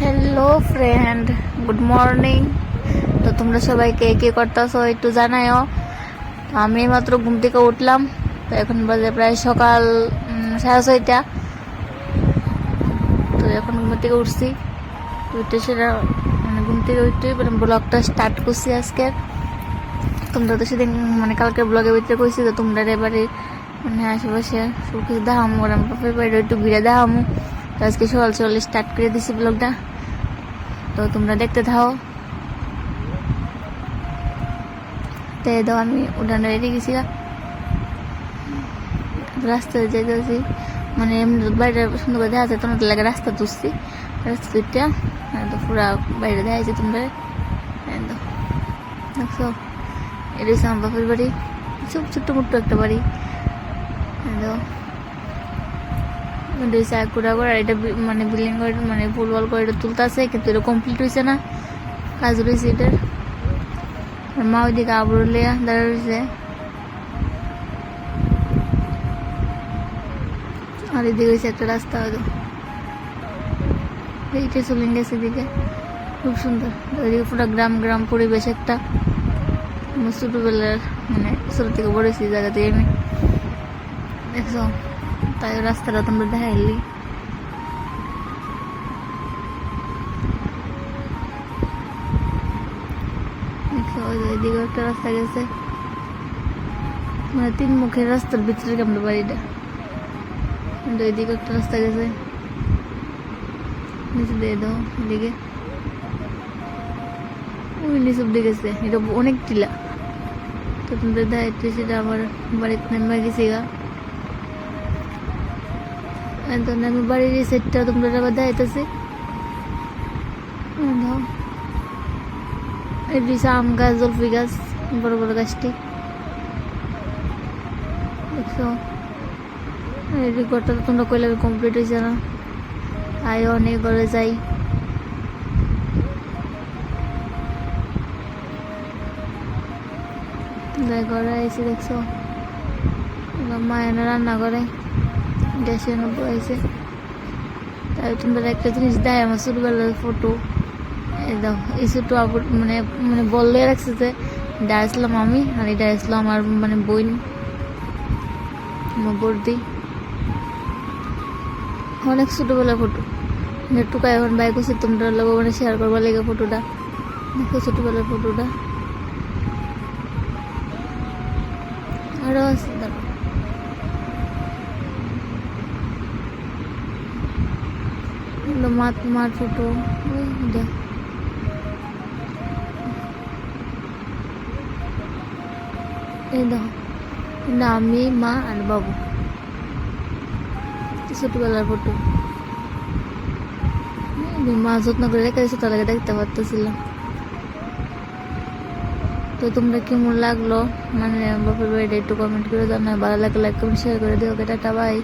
Hello friend, good morning. তো তোমরা সবাই কে কে করতেছো একটু জানাও। তো আমি মাত্র ঘুম থেকে উঠলাম। তো এখন বাজে প্রায় সকাল 6:30। তো এখন ঘুম থেকে উঠছি, উঠে সেটা ঘুম থেকে উঠে ব্লগটা স্টার্ট করছি আজকে। তোমরা তো সেদিন কালকে ব্লগের ভিতরে কইছি তো তোমরা এবারে আশেপাশে সব কিছু দেখামো, আর আমার বাপের বাড়ি একটু ঘুরে দেখামো। তো আজকে সকাল সকাল স্টার্ট করে দিছি ব্লগটা, তো তোমরা দেখতে থাও। তো দাও আমি উঠানে রেডি গেছি, রাস্তায় যেতেছি, বাইরে সুন্দর করে দেখা যায় তোমার লাগে রাস্তা তুলছি, রাস্তা দুইটা তো পুরা বাইরে দেখা যাচ্ছে তোমরা দেখছো। এটা হচ্ছে আমার বাপের বাড়ি, ছোট্ট মোট্ট একটা বাড়ি। কুড়া করে এটা বিল্ডিং করে ফুটবল করে এটা তুলতে আছে, কিন্তু এটা কমপ্লিট হয়েছে না, কাজ রয়েছে এটার। মা ওইদিকে আবরু লিয়া দাঁড়া রয়েছে, আর এদিকে হয়েছে একটা রাস্তা, হয়তো এইটা চলে গেছে এদিকে, খুব সুন্দর। ওইদিকে পুরো গ্রাম গ্রাম পরিবেশ একটা। আমার ছোটবেলার ছোট থেকে বড় হয়েছি জায়গাতে আমি, দেখছো। তাই রাস্তাটা তোমরা দেখাইলি, ওইদিকে একটা রাস্তা গেছে, তিন মুখের রাস্তার ভিতরে কেমন বাড়িটা। ওইদিকে একটা রাস্তা গেছে, নিচে দিয়ে দাও এদিকে, ওই নিচে দিয়ে গেছে, এটা অনেক টিলা। তো তোমাদের দেখাইতে সেটা আমার বাড়িতে নেমে গেছি গা। আমি বাড়ির এই সাইডটা তোমরা আবার দেখাইতেছি। এটি আম গাছ, জলফি গাছ, বড় বড় গাছটি দেখছো। এই ঘরটা তো তোমরা কইলে কমপ্লিট হয়েছে না, আয় অনেক ঘরে যাই। ঘরে আইসি দেখছো, মায়ের রান্না করে গ্যাসে বসে। তাই তোমরা একটা জিনিস দেয়, আমার ছোটবেলার ফটো এই ছোট আবু বললে রাখছে যে এটা আসলাম আমি, আর এটা আসলাম আমার বোন, আমার বর্দি। অনেক ছোটবেলার ফটো, টুকা এখন বাই করছি, তোমরা লোক শেয়ার করবার লেগে ফটোটা দেখো, ছোটবেলার ফটোটা আরো আছে। মার ফটো, এই দেখো, আমি, মা আর বাবু, ছোটবেলার ফটো। মা যত্ন করে রেখে দিয়েছে, তার আগে দেখতে পারতেছিলাম। তো তোমরা কেমন লাগলো বাপের বাড়িটা একটু কমেন্ট করে জানাও, ভালো লাগলে লাইক কমেন্ট শেয়ার করে দিও। Tata bye.